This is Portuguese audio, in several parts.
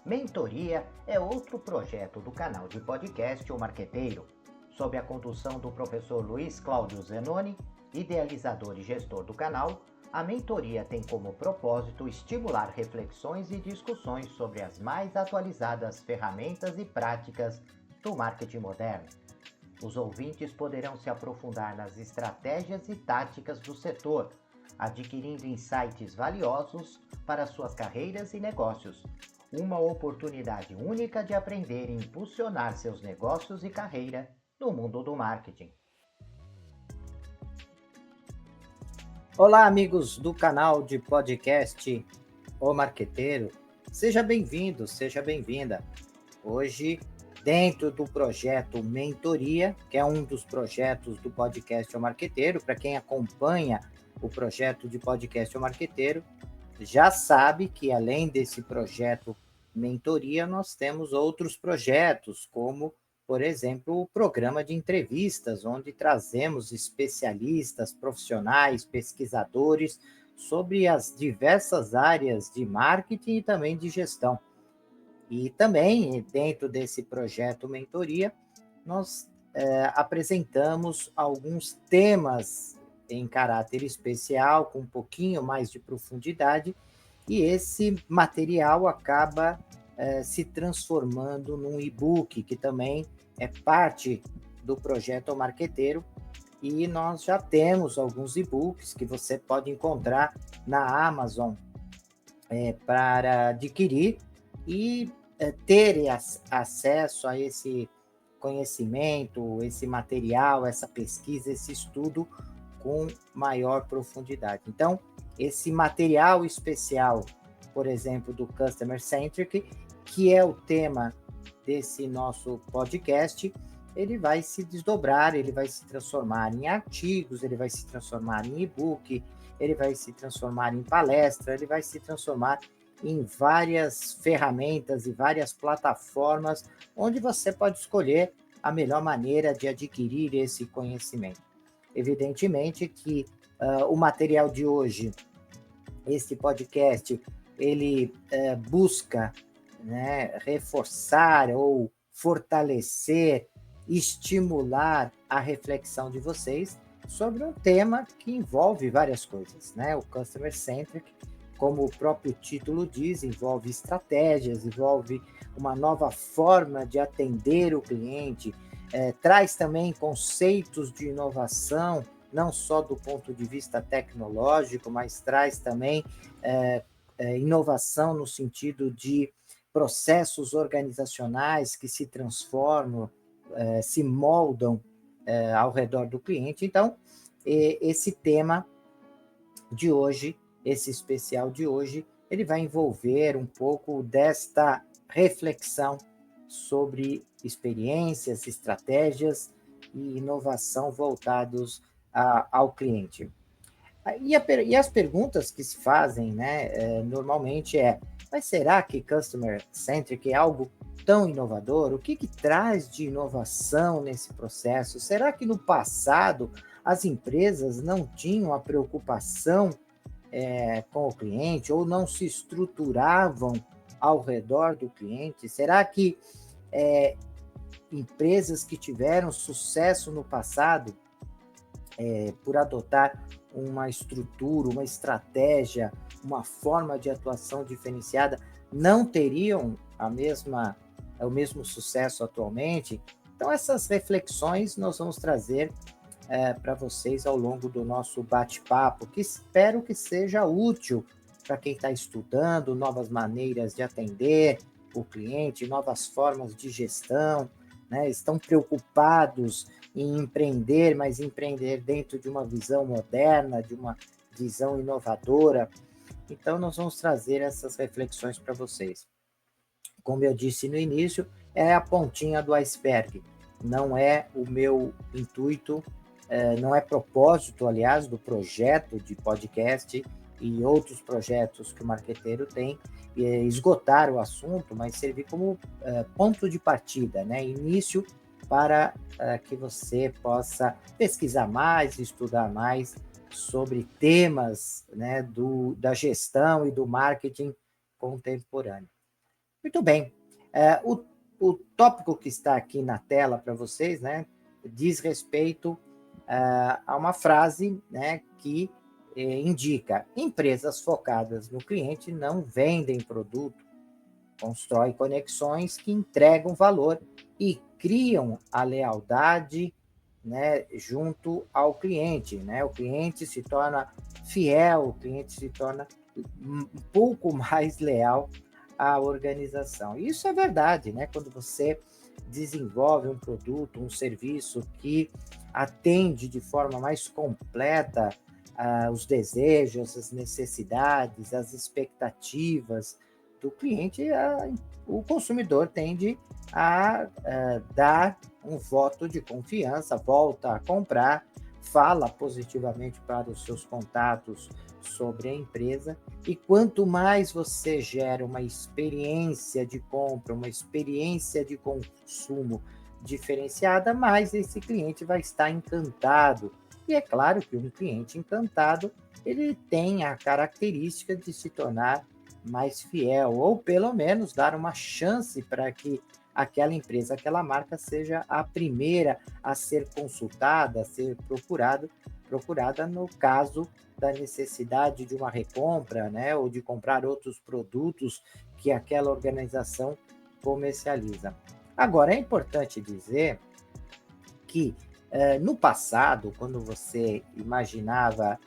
Mentoria é outro projeto do canal de podcast O Marqueteiro, sob a condução do professor Luiz Cláudio Zenoni, idealizador e gestor do canal. A mentoria tem como propósito estimular reflexões e discussões sobre as mais atualizadas ferramentas e práticas do marketing moderno. Os ouvintes poderão se aprofundar nas estratégias e táticas do setor, adquirindo insights valiosos para suas carreiras e negócios. Uma oportunidade única de aprender e impulsionar seus negócios e carreira no mundo do marketing. Olá, amigos do canal de podcast O Marqueteiro. Seja bem-vindo, seja bem-vinda. Hoje, dentro do projeto Mentoria, que é um dos projetos do podcast O Marqueteiro, para quem acompanha o projeto de podcast O Marqueteiro, já sabe que além desse projeto Mentoria, nós temos outros projetos, como, por exemplo, o programa de entrevistas, onde trazemos especialistas, profissionais, pesquisadores sobre as diversas áreas de marketing e também de gestão. E também, dentro desse projeto Mentoria, nós apresentamos alguns temas em caráter especial, com um pouquinho mais de profundidade, e esse material acaba se transformando num e-book, que também é parte do projeto O Marqueteiro, e nós já temos alguns e-books que você pode encontrar na Amazon para adquirir e ter acesso a esse conhecimento, esse material, essa pesquisa, esse estudo com maior profundidade. Então, esse material especial, por exemplo, do Customer Centric, que é o tema desse nosso podcast, ele vai se desdobrar, ele vai se transformar em artigos, ele vai se transformar em e-book, ele vai se transformar em palestra, ele vai se transformar em várias ferramentas e várias plataformas onde você pode escolher a melhor maneira de adquirir esse conhecimento. Evidentemente que o material de hoje, este podcast, ele busca, né, reforçar ou fortalecer, estimular a reflexão de vocês sobre um tema que envolve várias coisas, né? O Customer Centric, como o próprio título diz, envolve estratégias, envolve uma nova forma de atender o cliente, traz também conceitos de inovação, não só do ponto de vista tecnológico, mas traz também inovação no sentido de processos organizacionais que se transformam, se moldam ao redor do cliente. Então, esse tema de hoje, esse especial de hoje, ele vai envolver um pouco desta reflexão sobre experiências, estratégias e inovação voltados ao cliente. E as perguntas que se fazem, né, normalmente mas será que Customer Centric é algo tão inovador? O que traz de inovação nesse processo? Será que no passado as empresas não tinham a preocupação com o cliente ou não se estruturavam ao redor do cliente? Será que empresas que tiveram sucesso no passado por adotar uma estrutura, uma estratégia, uma forma de atuação diferenciada, não teriam o mesmo sucesso atualmente? Então, essas reflexões nós vamos trazer para vocês ao longo do nosso bate-papo, que espero que seja útil para quem está estudando novas maneiras de atender o cliente, novas formas de gestão, né? Estão preocupados em empreender, mas empreender dentro de uma visão moderna, de uma visão inovadora. Então, nós vamos trazer essas reflexões para vocês. Como eu disse no início, é a pontinha do iceberg. Não é o meu intuito, não é propósito, aliás, do projeto de podcast e outros projetos que o Marqueteiro tem, esgotar o assunto, mas servir como ponto de partida, né? Início para que você possa pesquisar mais, estudar mais sobre temas, né, da gestão e do marketing contemporâneo. Muito bem. O tópico que está aqui na tela para vocês, né, diz respeito a uma frase, né, que indica: empresas focadas no cliente não vendem produto, constroem conexões que entregam valor e criam a lealdade, né, junto ao cliente, né? O cliente se torna fiel, o cliente se torna um pouco mais leal à organização. Isso é verdade, né? Quando você desenvolve um produto, um serviço que atende de forma mais completa os desejos, as necessidades, as expectativas do cliente, o consumidor tende a dar um voto de confiança, volta a comprar, fala positivamente para os seus contatos sobre a empresa, e quanto mais você gera uma experiência de compra, uma experiência de consumo diferenciada, mais esse cliente vai estar encantado. E é claro que um cliente encantado, ele tem a característica de se tornar mais fiel, ou pelo menos dar uma chance para que aquela empresa, aquela marca seja a primeira a ser consultada, a ser procurada no caso da necessidade de uma recompra, né, ou de comprar outros produtos que aquela organização comercializa. Agora, é importante dizer que no passado, quando você imaginava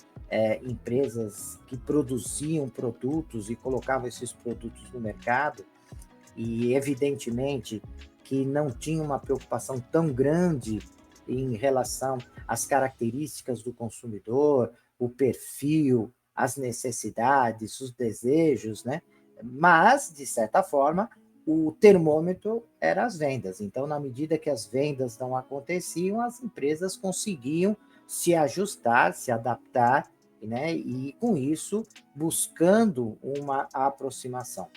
empresas que produziam produtos e colocavam esses produtos no mercado, e evidentemente que não tinha uma preocupação tão grande em relação às características do consumidor, o perfil, as necessidades, os desejos, né? Mas, de certa forma, o termômetro era as vendas. Então, na medida que as vendas não aconteciam, as empresas conseguiam se ajustar, se adaptar, né? E com isso, buscando uma aproximação.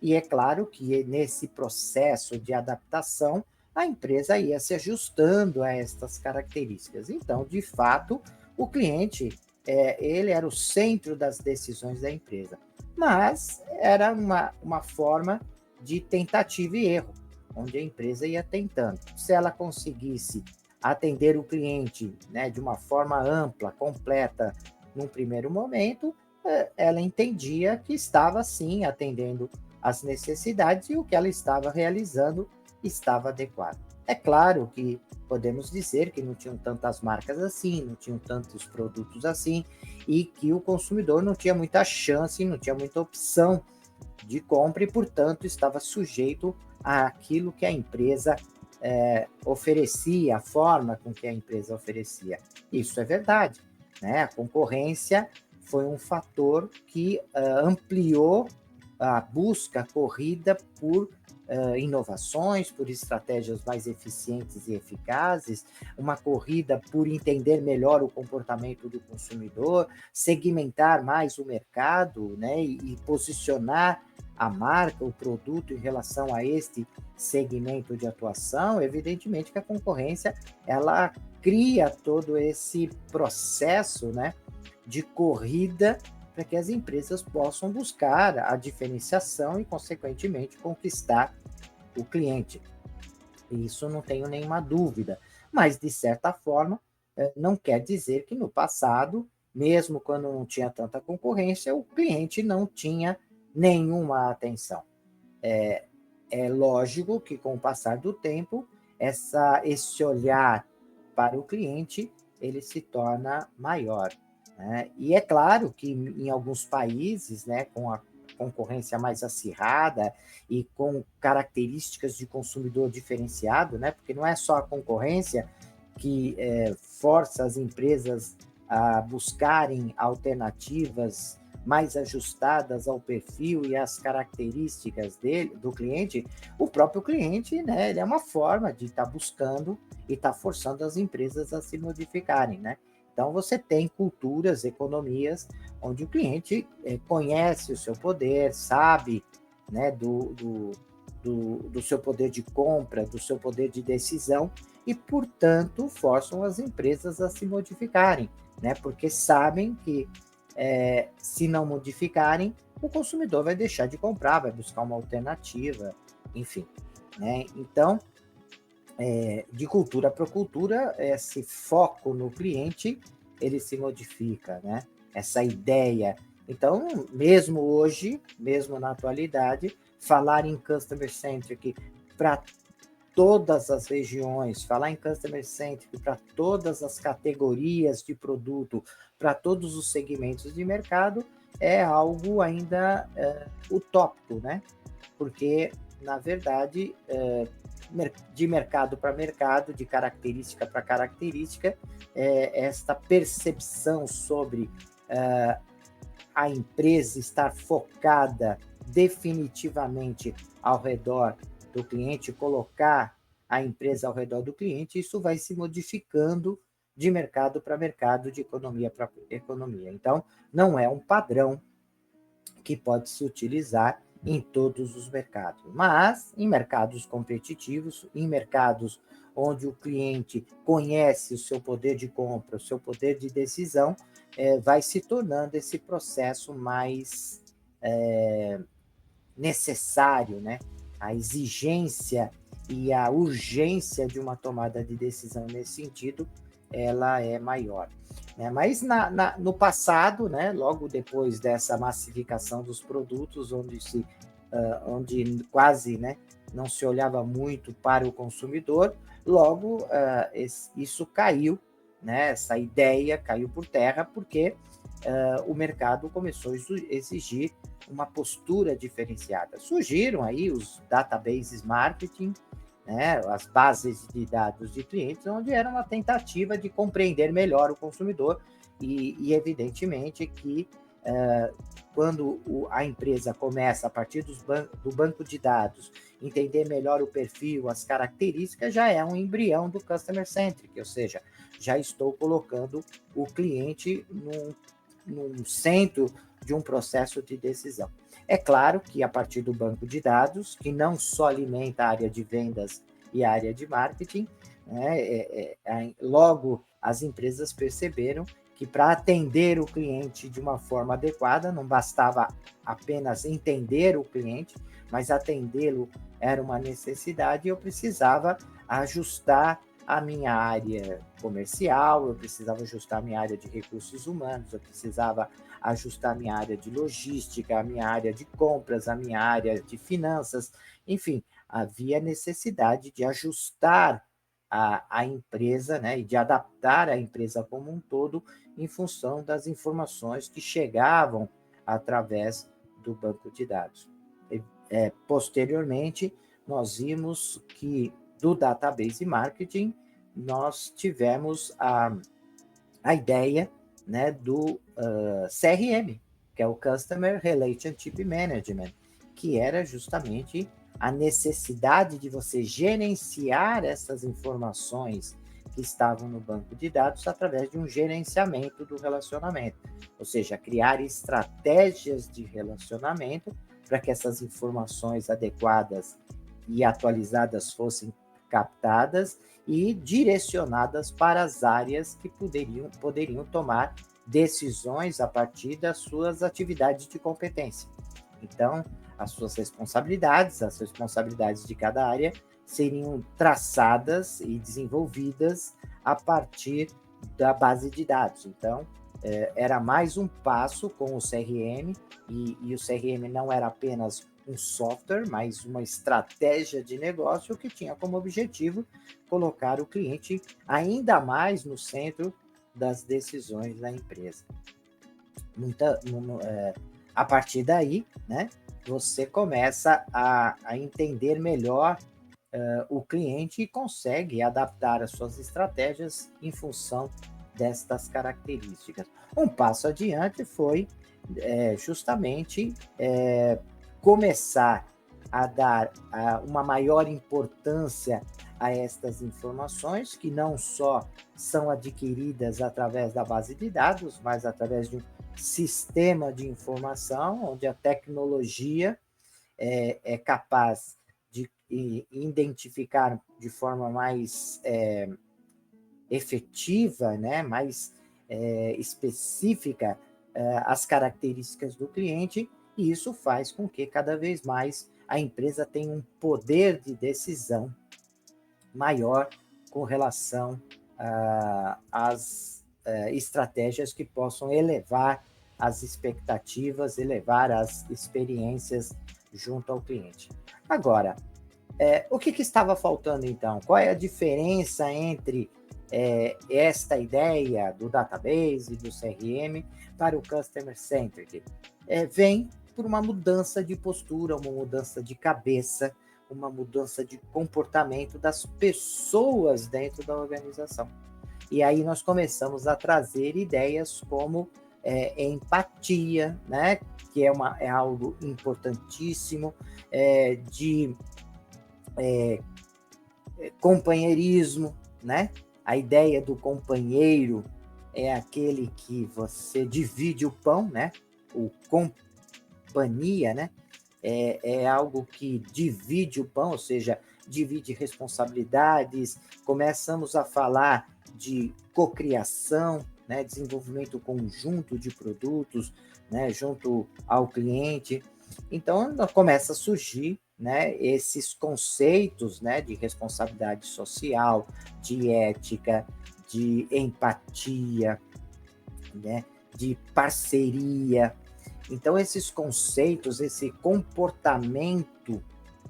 E é claro que nesse processo de adaptação, a empresa ia se ajustando a estas características. Então, de fato, o cliente, ele era o centro das decisões da empresa. Mas era uma forma de tentativa e erro, onde a empresa ia tentando. Se ela conseguisse atender o cliente, né, de uma forma ampla, completa, num primeiro momento, ela entendia que estava, sim, atendendo as necessidades e o que ela estava realizando estava adequado. É claro que podemos dizer que não tinham tantas marcas assim, não tinham tantos produtos assim, e que o consumidor não tinha muita chance, não tinha muita opção de compra e, portanto, estava sujeito àquilo que a empresa oferecia, a forma com que a empresa oferecia. Isso é verdade, né? A concorrência foi um fator que ampliou a busca, a corrida por inovações, por estratégias mais eficientes e eficazes, uma corrida por entender melhor o comportamento do consumidor, segmentar mais o mercado, né, e posicionar a marca, o produto em relação a este segmento de atuação. Evidentemente que a concorrência, ela cria todo esse processo, né, de corrida para que as empresas possam buscar a diferenciação e, consequentemente, conquistar o cliente. Isso não tenho nenhuma dúvida. Mas, de certa forma, não quer dizer que no passado, mesmo quando não tinha tanta concorrência, o cliente não tinha nenhuma atenção. É lógico que, com o passar do tempo, esse olhar para o cliente, ele se torna maior. Né? E é claro que em alguns países, né, com a concorrência mais acirrada e com características de consumidor diferenciado, né, porque não é só a concorrência que força as empresas a buscarem alternativas mais ajustadas ao perfil e às características do cliente. O próprio cliente, né, ele é uma forma de estar buscando e estar forçando as empresas a se modificarem, né? Então, você tem culturas, economias, onde o cliente conhece o seu poder, sabe, né, do seu poder de compra, do seu poder de decisão, e, portanto, forçam as empresas a se modificarem, né, porque sabem que, se não modificarem, o consumidor vai deixar de comprar, vai buscar uma alternativa, enfim, né? Então, de cultura para cultura, esse foco no cliente, ele se modifica, né? Essa ideia. Então, mesmo hoje, mesmo na atualidade, falar em customer centric para todas as regiões, falar em customer centric para todas as categorias de produto, para todos os segmentos de mercado, é algo ainda utópico, né? Porque, na verdade, de mercado para mercado, de característica para característica, esta percepção sobre a empresa estar focada definitivamente ao redor do cliente, colocar a empresa ao redor do cliente, isso vai se modificando de mercado para mercado, de economia para economia. Então, não é um padrão que pode se utilizar em todos os mercados, mas em mercados competitivos, em mercados onde o cliente conhece o seu poder de compra, o seu poder de decisão, vai se tornando esse processo mais necessário, né? A exigência e a urgência de uma tomada de decisão nesse sentido, ela é maior. Né? Mas no passado, né, logo depois dessa massificação dos produtos, onde quase, né, não se olhava muito para o consumidor, logo isso caiu, né, essa ideia caiu por terra, porque o mercado começou a exigir uma postura diferenciada. Surgiram aí os databases marketing, né, as bases de dados de clientes, onde era uma tentativa de compreender melhor o consumidor e evidentemente que quando a empresa começa, a partir do banco de dados, entender melhor o perfil, as características, já é um embrião do customer centric, ou seja, já estou colocando o cliente num centro de um processo de decisão. É claro que a partir do banco de dados, que não só alimenta a área de vendas e a área de marketing, né, logo as empresas perceberam que para atender o cliente de uma forma adequada, não bastava apenas entender o cliente, mas atendê-lo era uma necessidade e eu precisava ajustar a minha área comercial, eu precisava ajustar a minha área de recursos humanos, eu precisava ajustar a minha área de logística, a minha área de compras, a minha área de finanças, enfim, havia necessidade de ajustar a empresa, né, e de adaptar a empresa como um todo em função das informações que chegavam através do banco de dados. Posteriormente, nós vimos que do database marketing, nós tivemos a ideia, né, do CRM, que é o Customer Relationship Management, que era justamente a necessidade de você gerenciar essas informações que estavam no banco de dados através de um gerenciamento do relacionamento, ou seja, criar estratégias de relacionamento para que essas informações adequadas e atualizadas fossem captadas e direcionadas para as áreas que poderiam tomar decisões a partir das suas atividades de competência. Então, as responsabilidades de cada área seriam traçadas e desenvolvidas a partir da base de dados. Então, era mais um passo com o CRM, e o CRM não era apenas um software, mas uma estratégia de negócio que tinha como objetivo colocar o cliente ainda mais no centro das decisões da empresa. A partir daí, né, você começa a entender melhor o cliente e consegue adaptar as suas estratégias em função destas características. Um passo adiante foi justamente começar a dar uma maior importância a estas informações, que não só são adquiridas através da base de dados, mas através de um sistema de informação, onde a tecnologia é capaz de identificar de forma mais efetiva, né, mais específica as características do cliente E isso faz com que cada vez mais a empresa tenha um poder de decisão maior com relação às estratégias que possam elevar as expectativas, elevar as experiências junto ao cliente. Agora, o que estava faltando então? Qual é a diferença entre esta ideia do database, do CRM, para o Customer Centric? Vem por uma mudança de postura, uma mudança de cabeça, uma mudança de comportamento das pessoas dentro da organização. E aí nós começamos a trazer ideias como empatia, né? Que é algo importantíssimo, de companheirismo, né? A ideia do companheiro é aquele que você divide o pão, né? O companhia, né? É algo que divide o pão, ou seja, divide responsabilidades. Começamos a falar de cocriação, né? Desenvolvimento conjunto de produtos, né? Junto ao cliente. Então, começa a surgir, né, esses conceitos, né, de responsabilidade social, de ética, de empatia, né, de parceria. Então, esses conceitos, esse comportamento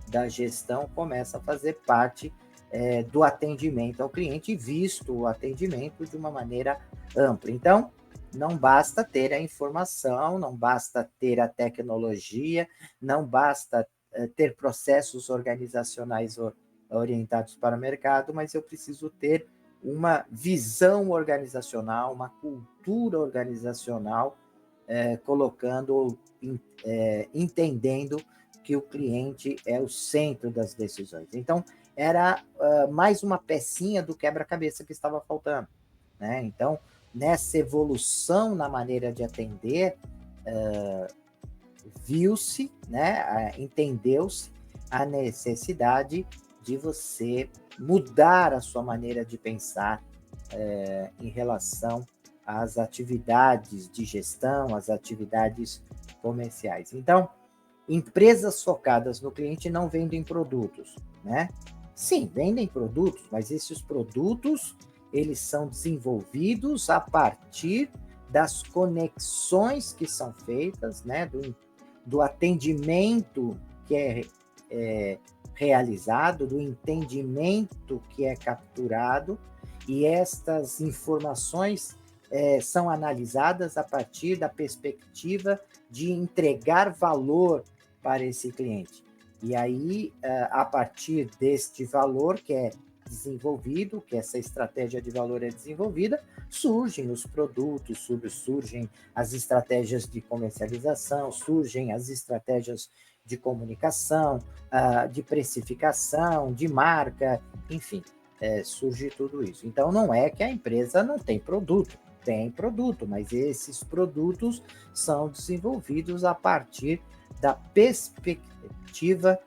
da gestão começa a fazer parte do atendimento ao cliente, visto o atendimento de uma maneira ampla. Então, não basta ter a informação, não basta ter a tecnologia, não basta ter processos organizacionais orientados para o mercado, mas eu preciso ter uma visão organizacional, uma cultura organizacional, colocando, entendendo que o cliente é o centro das decisões. Então, era mais uma pecinha do quebra-cabeça que estava faltando, né? Então, nessa evolução na maneira de atender, viu-se, né, entendeu-se a necessidade de você mudar a sua maneira de pensar em relação às atividades de gestão, às atividades comerciais. Então, empresas focadas no cliente não vendem produtos, né? Sim, vendem produtos, mas esses produtos, eles são desenvolvidos a partir das conexões que são feitas, né, do atendimento que é realizado, do entendimento que é capturado, e estas informações são analisadas a partir da perspectiva de entregar valor para esse cliente. E aí, a partir deste valor que é desenvolvido, que essa estratégia de valor é desenvolvida, surgem os produtos, surgem as estratégias de comercialização, surgem as estratégias de comunicação, de precificação, de marca, enfim, surge tudo isso. Então, não é que a empresa não tem produto, mas esses produtos são desenvolvidos a partir da perspectiva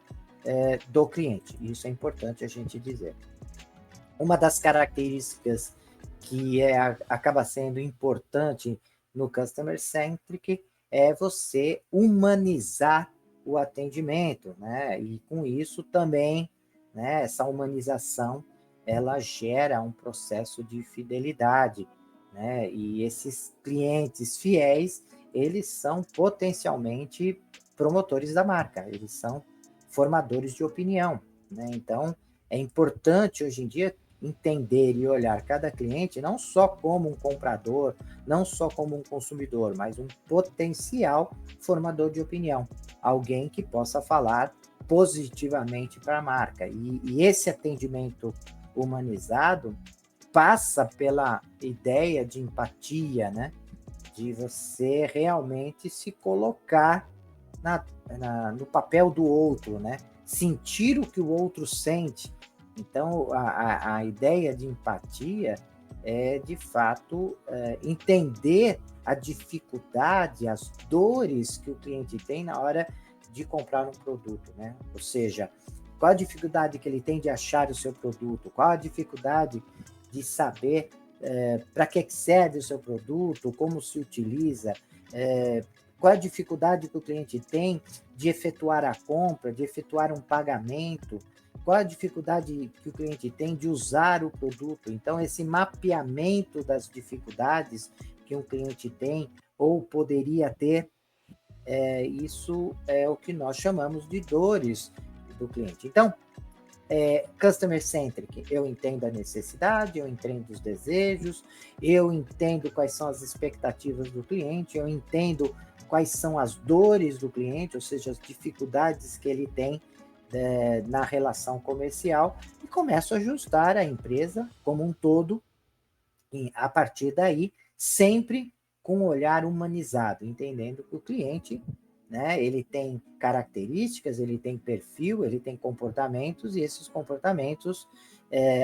do cliente. Isso é importante a gente dizer. Uma das características que acaba sendo importante no Customer Centric é você humanizar o atendimento, né? E com isso também, né, essa humanização, ela gera um processo de fidelidade, né? E esses clientes fiéis, eles são potencialmente promotores da marca, eles são formadores de opinião, né? Então, é importante hoje em dia entender e olhar cada cliente não só como um comprador, não só como um consumidor, mas um potencial formador de opinião, alguém que possa falar positivamente para a marca. E esse atendimento humanizado passa pela ideia de empatia, né? De você realmente se colocar no papel do outro, né? Sentir o que o outro sente. Então, a ideia de empatia é, de fato, entender a dificuldade, as dores que o cliente tem na hora de comprar um produto, né? Ou seja, qual a dificuldade que ele tem de achar o seu produto, qual a dificuldade de saber para que serve o seu produto, como se utiliza, qual a dificuldade que o cliente tem de efetuar a compra, de efetuar um pagamento, qual a dificuldade que o cliente tem de usar o produto. Então, esse mapeamento das dificuldades que um cliente tem ou poderia ter, isso é o que nós chamamos de dores do cliente. Então, customer centric, eu entendo a necessidade, eu entendo os desejos, eu entendo quais são as expectativas do cliente, eu entendo quais são as dores do cliente, ou seja, as dificuldades que ele tem na relação comercial, e começo a ajustar a empresa como um todo, e a partir daí, sempre com um olhar humanizado, entendendo que o cliente, né, ele tem características, ele tem perfil, ele tem comportamentos, e esses comportamentos,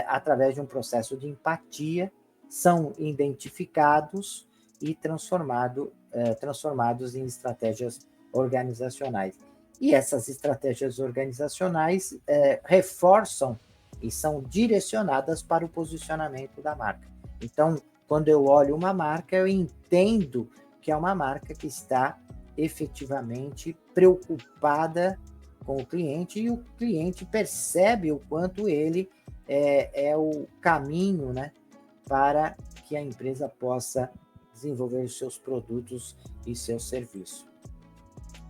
através de um processo de empatia, são identificados e transformados em estratégias organizacionais. E essas estratégias organizacionais reforçam e são direcionadas para o posicionamento da marca. Então, quando eu olho uma marca, eu entendo que é uma marca que está efetivamente preocupada com o cliente, e o cliente percebe o quanto ele é o caminho, né, para que a empresa possa desenvolver os seus produtos e seus serviços.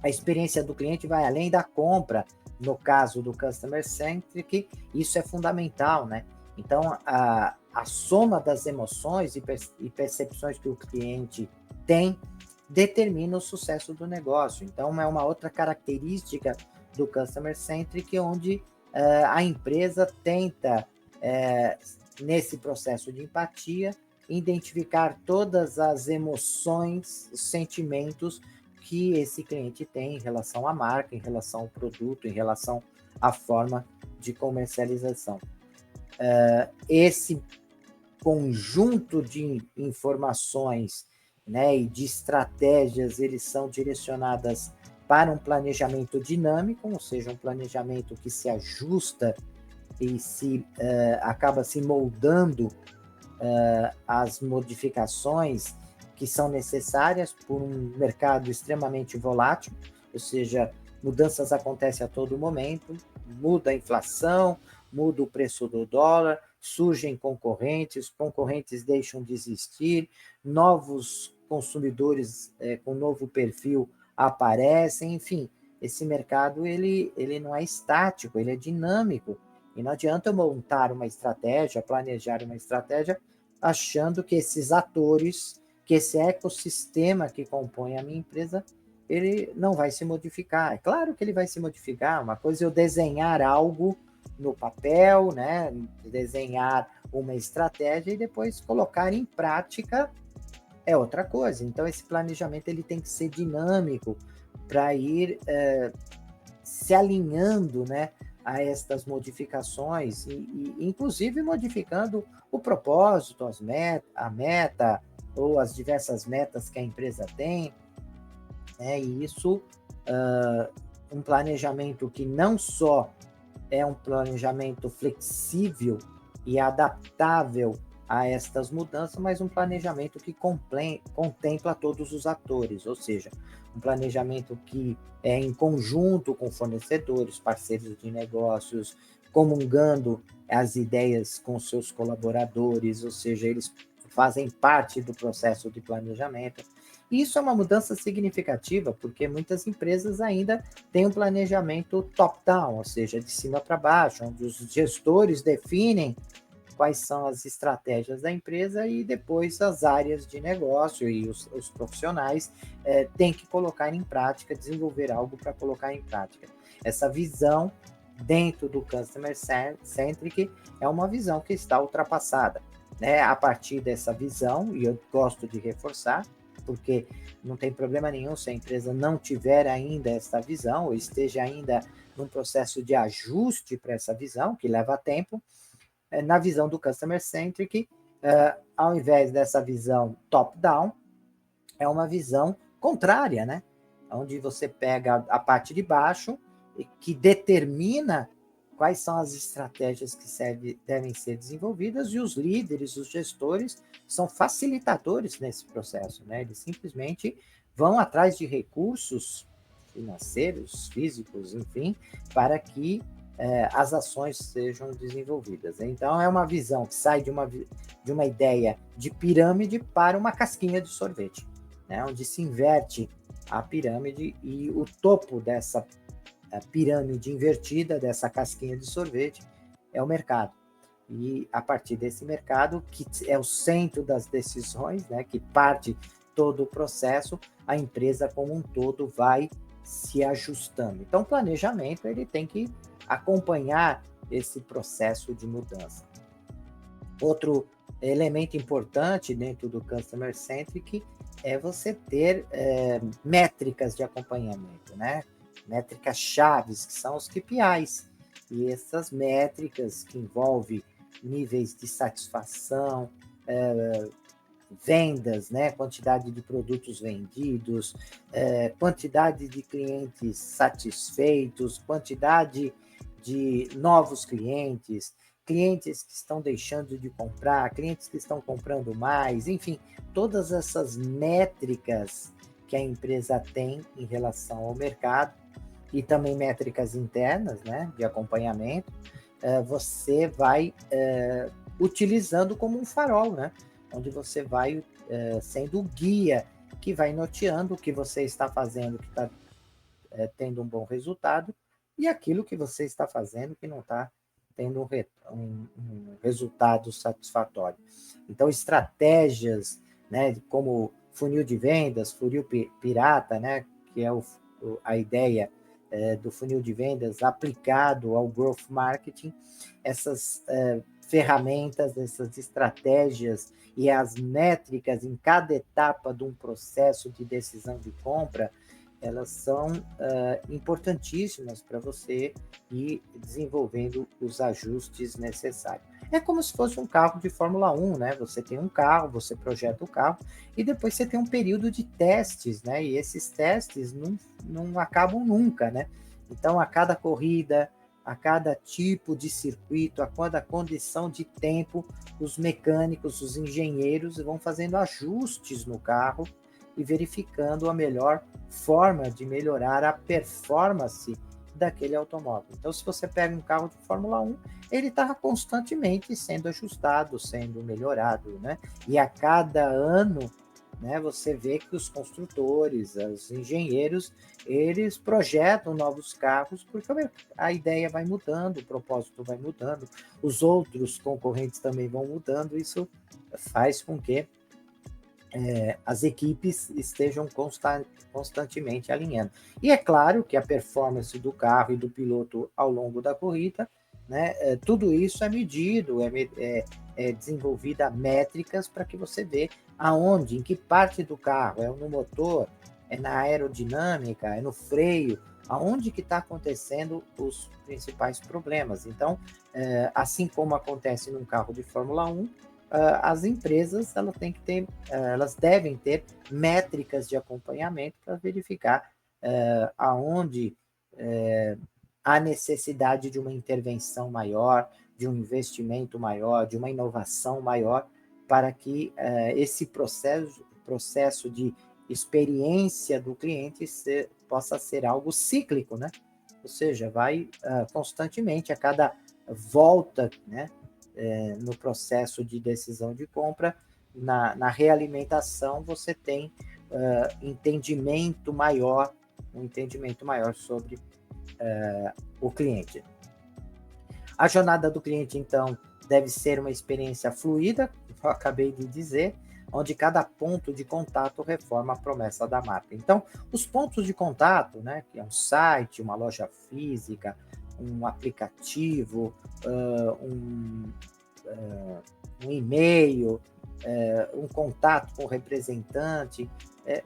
A experiência do cliente vai além da compra. No caso do Customer Centric, isso é fundamental, né? Então, a soma das emoções e percepções que o cliente tem determina o sucesso do negócio. Então, é uma outra característica do Customer Centric, onde a empresa tenta, nesse processo de empatia, identificar todas as emoções, os sentimentos que esse cliente tem em relação à marca, em relação ao produto, em relação à forma de comercialização. Esse conjunto de informações, né, e de estratégias, eles são direcionadas para um planejamento dinâmico, ou seja, um planejamento que se ajusta e acaba se moldando às modificações que são necessárias por um mercado extremamente volátil, ou seja, mudanças acontecem a todo momento, muda a inflação, muda o preço do dólar, surgem concorrentes deixam de existir, novos consumidores com novo perfil aparecem, enfim, esse mercado ele não é estático, ele é dinâmico, e não adianta eu montar uma estratégia, planejar uma estratégia, achando que esses atores, que esse ecossistema que compõe a minha empresa, ele não vai se modificar. É claro que ele vai se modificar. Uma coisa é eu desenhar algo no papel, né? Desenhar uma estratégia e depois colocar em prática é outra coisa. Então, esse planejamento ele tem que ser dinâmico para ir se alinhando, né, a estas modificações e inclusive modificando o propósito, a meta ou as diversas metas que a empresa tem, né? E isso, um planejamento que não só é um planejamento flexível e adaptável a estas mudanças, mas um planejamento que contempla todos os atores, ou seja, um planejamento que é em conjunto com fornecedores, parceiros de negócios, comungando as ideias com seus colaboradores, ou seja, eles fazem parte do processo de planejamento. E isso é uma mudança significativa, porque muitas empresas ainda têm um planejamento top-down, ou seja, de cima para baixo, onde os gestores definem quais são as estratégias da empresa e depois as áreas de negócio e os profissionais têm que colocar em prática, desenvolver algo para colocar em prática. Essa visão dentro do Customer Centric é uma visão que está ultrapassada, né? A partir dessa visão, e eu gosto de reforçar, porque não tem problema nenhum se a empresa não tiver ainda essa visão ou esteja ainda num processo de ajuste para essa visão, que leva tempo. Na visão do Customer Centric, ao invés dessa visão top-down, é uma visão contrária, né? Onde você pega a parte de baixo, que determina quais são as estratégias que devem ser desenvolvidas, e os líderes, os gestores, são facilitadores nesse processo, né? Eles simplesmente vão atrás de recursos financeiros, físicos, enfim, para que as ações sejam desenvolvidas. Então, é uma visão que sai de uma ideia de pirâmide para uma casquinha de sorvete, né? Onde se inverte a pirâmide e o topo dessa pirâmide invertida, dessa casquinha de sorvete, é o mercado. E a partir desse mercado, que é o centro das decisões, né, que parte todo o processo, a empresa como um todo vai se ajustando. Então, o planejamento ele tem que acompanhar esse processo de mudança. Outro elemento importante dentro do Customer Centric é você ter métricas de acompanhamento, né? Métricas chaves, que são os KPIs. E essas métricas que envolvem níveis de satisfação, vendas, né? Quantidade de produtos vendidos, quantidade de clientes satisfeitos, quantidade de novos clientes, clientes que estão deixando de comprar, clientes que estão comprando mais, enfim, todas essas métricas que a empresa tem em relação ao mercado e também métricas internas, né, de acompanhamento, você vai utilizando como um farol, né, onde você vai sendo o guia que vai norteando o que você está fazendo, que está tendo um bom resultado, e aquilo que você está fazendo que não está tendo um resultado satisfatório. Então, estratégias, né, como funil de vendas, funil pirata, né, que é a ideia do funil de vendas aplicado ao growth marketing, essas ferramentas, essas estratégias e as métricas em cada etapa de um processo de decisão de compra, elas são importantíssimas para você ir desenvolvendo os ajustes necessários. É como se fosse um carro de Fórmula 1, né? Você tem um carro, você projeta o carro, e depois você tem um período de testes, né? E esses testes não acabam nunca, né? Então, a cada corrida, a cada tipo de circuito, a cada condição de tempo, os mecânicos, os engenheiros vão fazendo ajustes no carro e verificando a melhor forma de melhorar a performance daquele automóvel. Então, se você pega um carro de Fórmula 1, ele está constantemente sendo ajustado, sendo melhorado, né? E a cada ano, né, você vê que os construtores, os engenheiros, eles projetam novos carros porque a ideia vai mudando, o propósito vai mudando, os outros concorrentes também vão mudando, isso faz com que as equipes estejam constantemente alinhando. E é claro que a performance do carro e do piloto ao longo da corrida, né, tudo isso é medido, é desenvolvida métricas para que você vê aonde, em que parte do carro, é no motor, é na aerodinâmica, é no freio, aonde que está acontecendo os principais problemas. Então, assim como acontece num carro de Fórmula 1, as empresas elas devem ter métricas de acompanhamento para verificar aonde há necessidade de uma intervenção maior, de um investimento maior, de uma inovação maior, para que esse processo de experiência do cliente possa ser algo cíclico, né? Ou seja, vai constantemente, a cada volta, né, no processo de decisão de compra, na realimentação, você tem um entendimento maior sobre o cliente. A jornada do cliente, então, deve ser uma experiência fluida, eu acabei de dizer, onde cada ponto de contato reforma a promessa da marca. Então, os pontos de contato, né, que é um site, uma loja física, um aplicativo, um e-mail, um contato com o representante,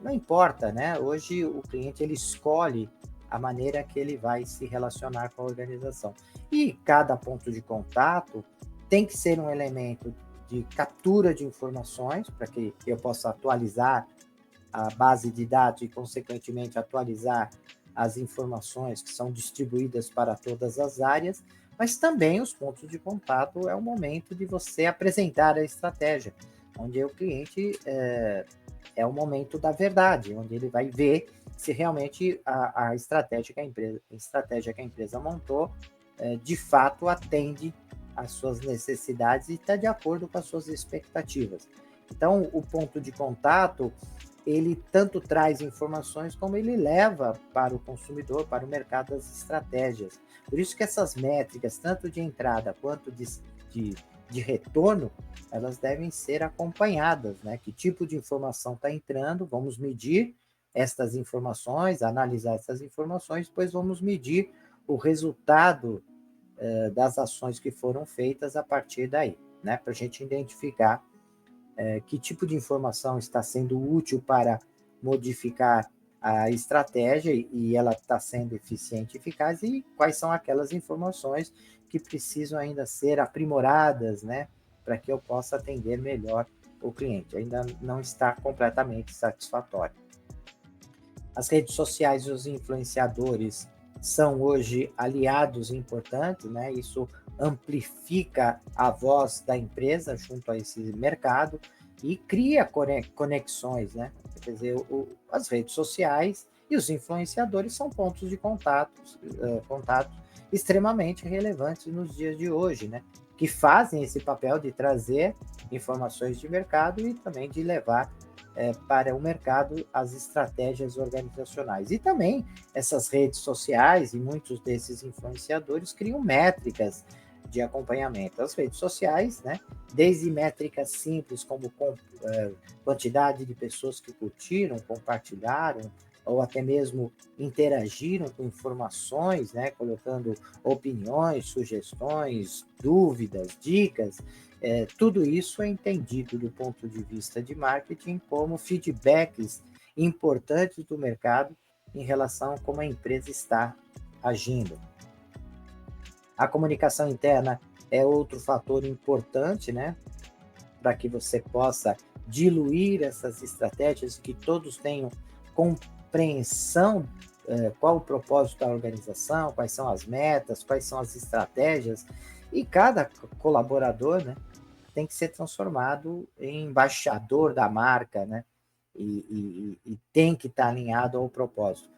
não importa, né? Hoje o cliente ele escolhe a maneira que ele vai se relacionar com a organização. E cada ponto de contato tem que ser um elemento de captura de informações para que eu possa atualizar a base de dados e, consequentemente, atualizar as informações que são distribuídas para todas as áreas, mas também os pontos de contato é o momento de você apresentar a estratégia, onde o cliente é o momento da verdade, onde ele vai ver se realmente a estratégia que a empresa montou de fato atende às suas necessidades e está de acordo com as suas expectativas. Então, o ponto de contato, ele tanto traz informações como ele leva para o consumidor, para o mercado, as estratégias. Por isso que essas métricas, tanto de entrada quanto de retorno, elas devem ser acompanhadas, né? Que tipo de informação está entrando, vamos medir estas informações, analisar essas informações, depois vamos medir o resultado das ações que foram feitas a partir daí, né? Para a gente identificar que tipo de informação está sendo útil para modificar a estratégia e ela está sendo eficiente e eficaz, e quais são aquelas informações que precisam ainda ser aprimoradas, né, para que eu possa atender melhor o cliente. Ainda não está completamente satisfatório. As redes sociais e os influenciadores são hoje aliados importantes, né? Isso amplifica a voz da empresa junto a esse mercado e cria conexões, né? Quer dizer, as redes sociais e os influenciadores são pontos de contato extremamente relevantes nos dias de hoje, né? Que fazem esse papel de trazer informações de mercado e também de levar para o mercado as estratégias organizacionais. E também essas redes sociais e muitos desses influenciadores criam métricas de acompanhamento. As redes sociais, né, desde métricas simples como quantidade de pessoas que curtiram, compartilharam, ou até mesmo interagiram com informações, né, colocando opiniões, sugestões, dúvidas, dicas. Tudo isso é entendido do ponto de vista de marketing como feedbacks importantes do mercado em relação a como a empresa está agindo. A comunicação interna é outro fator importante, né, para que você possa diluir essas estratégias e que todos tenham compreensão qual o propósito da organização, quais são as metas, quais são as estratégias, e cada colaborador, né, tem que ser transformado em embaixador da marca, né, e tem que estar alinhado ao propósito.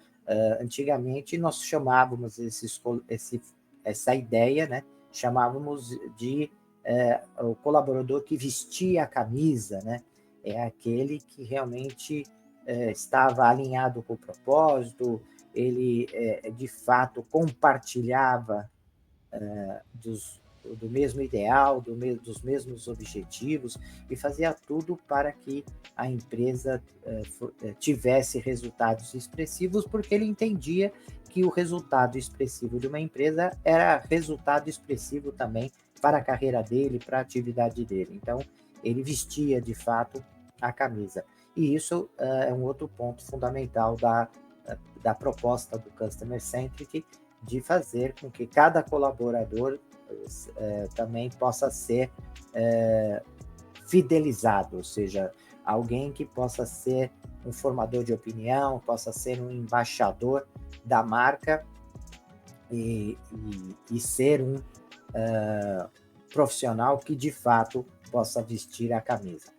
Antigamente, nós chamávamos essa ideia, né, chamávamos de o colaborador que vestia a camisa, né, é aquele que realmente estava alinhado com o propósito, ele de fato compartilhava do mesmo ideal, dos mesmos objetivos e fazia tudo para que a empresa tivesse resultados expressivos, porque ele entendia que o resultado expressivo de uma empresa era resultado expressivo também para a carreira dele, para a atividade dele. Então, ele vestia de fato a camisa. E isso é um outro ponto fundamental da proposta do Customer Centric, de fazer com que cada colaborador também possa ser fidelizado, ou seja, alguém que possa ser um formador de opinião, possa ser um embaixador da marca e ser um profissional que de fato possa vestir a camisa.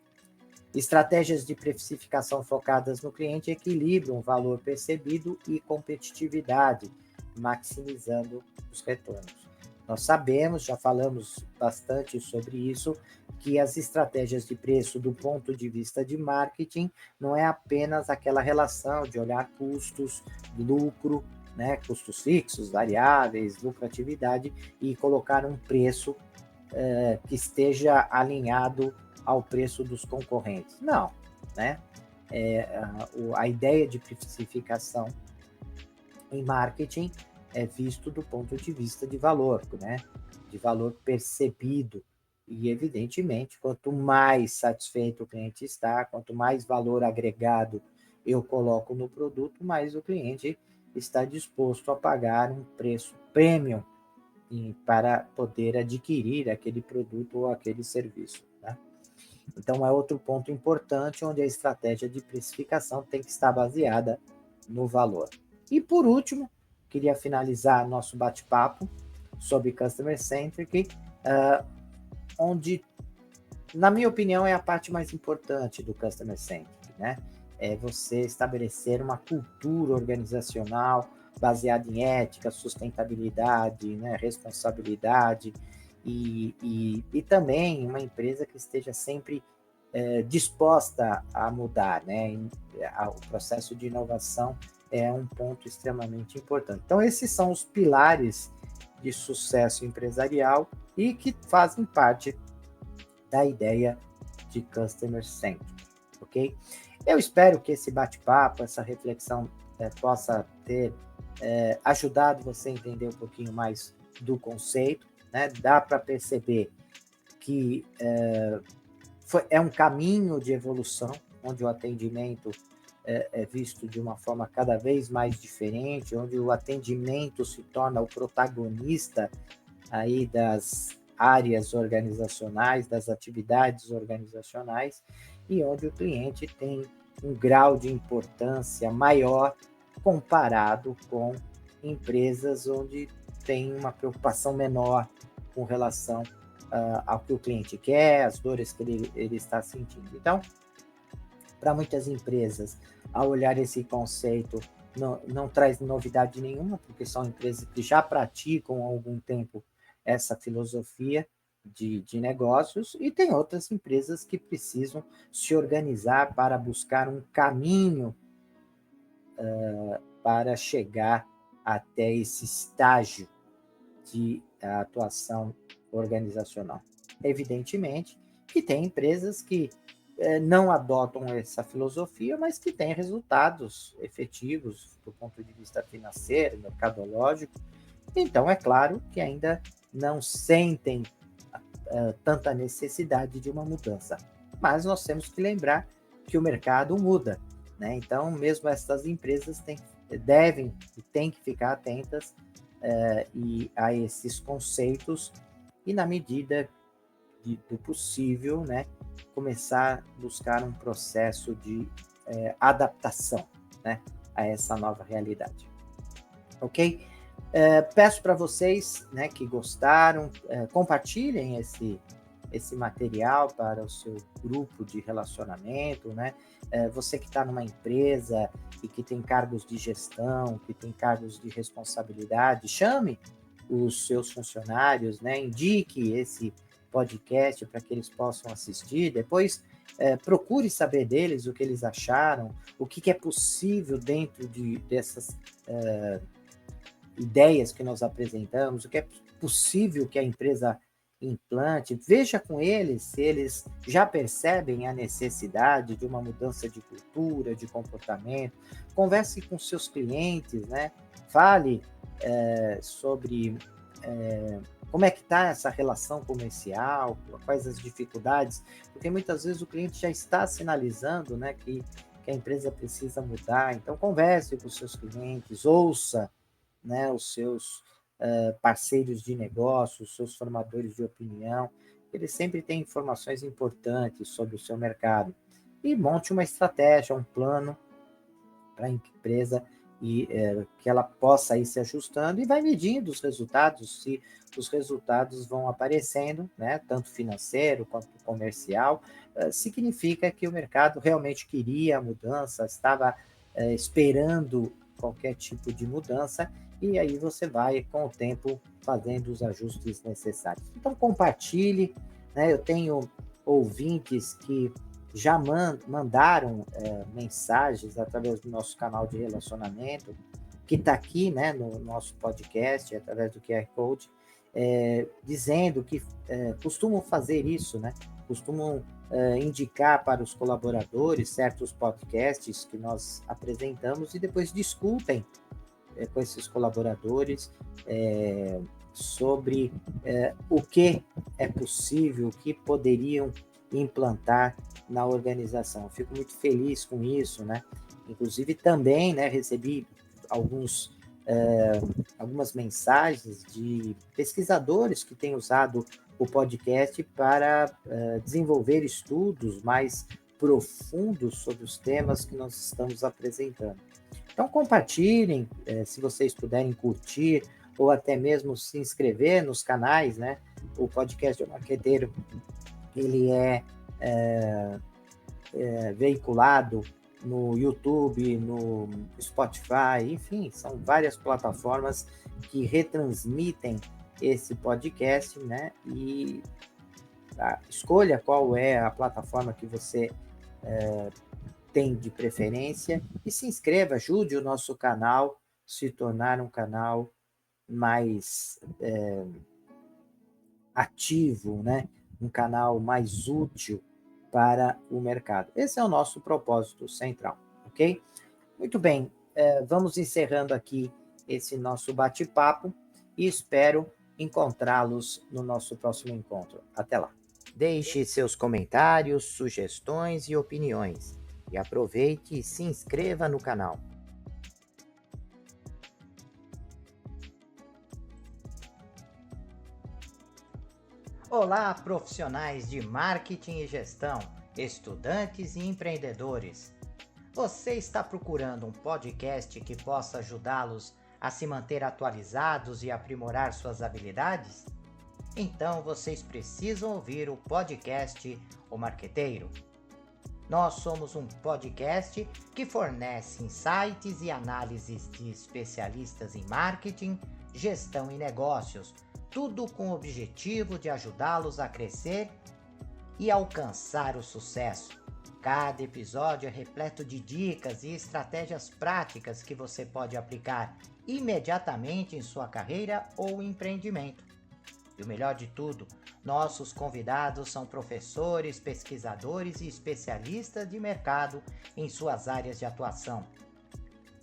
Estratégias de precificação focadas no cliente equilibram o valor percebido e competitividade, maximizando os retornos. Nós sabemos, já falamos bastante sobre isso, que as estratégias de preço do ponto de vista de marketing não é apenas aquela relação de olhar custos, lucro, né, custos fixos, variáveis, lucratividade e colocar um preço que esteja alinhado ao preço dos concorrentes. Não, né? A ideia de precificação em marketing é visto do ponto de vista de valor, né? De valor percebido. E, evidentemente, quanto mais satisfeito o cliente está, quanto mais valor agregado eu coloco no produto, mais o cliente está disposto a pagar um preço premium para poder adquirir aquele produto ou aquele serviço, né? Então, é outro ponto importante onde a estratégia de precificação tem que estar baseada no valor. E, por último, queria finalizar nosso bate-papo sobre Customer Centric, onde, na minha opinião, é a parte mais importante do Customer Centric. né? É você estabelecer uma cultura organizacional baseada em ética, sustentabilidade, né, responsabilidade, e também uma empresa que esteja sempre disposta a mudar, né? O processo de inovação é um ponto extremamente importante. Então, esses são os pilares de sucesso empresarial e que fazem parte da ideia de Customer Centric, ok? Eu espero que esse bate-papo, essa reflexão possa ter ajudado você a entender um pouquinho mais do conceito, né? Dá para perceber que é um caminho de evolução, onde o atendimento é visto de uma forma cada vez mais diferente, onde o atendimento se torna o protagonista aí das áreas organizacionais, das atividades organizacionais, e onde o cliente tem um grau de importância maior comparado com empresas onde tem uma preocupação menor com relação ao que o cliente quer, as dores que ele está sentindo. Então, para muitas empresas, ao olhar esse conceito, não traz novidade nenhuma, porque são empresas que já praticam há algum tempo essa filosofia de negócios, e tem outras empresas que precisam se organizar para buscar um caminho para chegar até esse estágio de atuação organizacional. Evidentemente que tem empresas que não adotam essa filosofia, mas que têm resultados efetivos do ponto de vista financeiro, mercadológico. Então, é claro que ainda não sentem tanta necessidade de uma mudança. Mas nós temos que lembrar que o mercado muda, né? Então, mesmo essas empresas devem e têm que ficar atentas a esses conceitos e, na medida do possível, né, começar a buscar um processo de adaptação, né, a essa nova realidade. Ok? Peço para vocês, né, que gostaram, compartilhem esse material para o seu grupo de relacionamento, né? Você que está numa empresa e que tem cargos de gestão, que tem cargos de responsabilidade, chame os seus funcionários, né? Indique esse podcast para que eles possam assistir. Depois, procure saber deles o que eles acharam, o que é possível dentro dessas ideias que nós apresentamos, o que é possível que a empresa implante. Veja com eles se eles já percebem a necessidade de uma mudança de cultura, de comportamento. Converse com seus clientes, né? Fale sobre como é que está essa relação comercial, quais as dificuldades, porque muitas vezes o cliente já está sinalizando, né, que a empresa precisa mudar. Então, converse com os seus clientes, ouça, né, os seus parceiros de negócio, os seus formadores de opinião. Eles sempre têm informações importantes sobre o seu mercado. E monte uma estratégia, um plano para a empresa e que ela possa ir se ajustando e vai medindo os resultados, se os resultados vão aparecendo, né, tanto financeiro quanto comercial, significa que o mercado realmente queria a mudança, estava esperando qualquer tipo de mudança, e aí você vai, com o tempo, fazendo os ajustes necessários. Então, compartilhe, né? Eu tenho ouvintes que já mandaram mensagens através do nosso canal de relacionamento, que está aqui, né, no nosso podcast, através do QR Code, dizendo que costumam fazer isso, né? Costumam indicar para os colaboradores certos podcasts que nós apresentamos e depois discutem com esses colaboradores sobre o que é possível, o que poderiam implantar na organização. Eu fico muito feliz com isso, né? Inclusive também, né, recebi algumas mensagens de pesquisadores que têm usado o podcast para desenvolver estudos mais profundos sobre os temas que nós estamos apresentando. Então, compartilhem, se vocês puderem curtir, ou até mesmo se inscrever nos canais, né? O podcast do Marqueteiro, ele veiculado no YouTube, no Spotify, enfim, são várias plataformas que retransmitem esse podcast, né? E escolha qual é a plataforma que você tem de preferência e se inscreva, ajude o nosso canal se tornar um canal mais ativo, né? Um canal mais útil para o mercado. Esse é o nosso propósito central, ok? Muito bem, vamos encerrando aqui esse nosso bate-papo e espero encontrá-los no nosso próximo encontro. Até lá. Deixe seus comentários, sugestões e opiniões. E aproveite e se inscreva no canal. Olá, profissionais de marketing e gestão, estudantes e empreendedores. Você está procurando um podcast que possa ajudá-los a se manter atualizados e aprimorar suas habilidades? Então vocês precisam ouvir o podcast O Marqueteiro. Nós somos um podcast que fornece insights e análises de especialistas em marketing, gestão e negócios, tudo com o objetivo de ajudá-los a crescer e alcançar o sucesso. Cada episódio é repleto de dicas e estratégias práticas que você pode aplicar imediatamente em sua carreira ou empreendimento. E o melhor de tudo, nossos convidados são professores, pesquisadores e especialistas de mercado em suas áreas de atuação.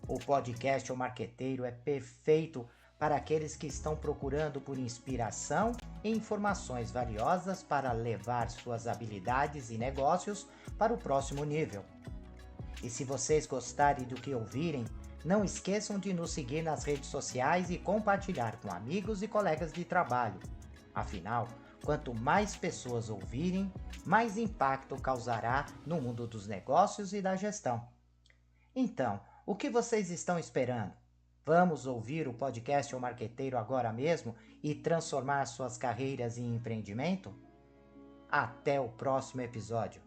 O podcast O Marqueteiro é perfeito para aqueles que estão procurando por inspiração e informações valiosas para levar suas habilidades e negócios para o próximo nível. E se vocês gostarem do que ouvirem, não esqueçam de nos seguir nas redes sociais e compartilhar com amigos e colegas de trabalho. Afinal, quanto mais pessoas ouvirem, mais impacto causará no mundo dos negócios e da gestão. Então, o que vocês estão esperando? Vamos ouvir o podcast O Marqueteiro agora mesmo e transformar suas carreiras em empreendimento? Até o próximo episódio.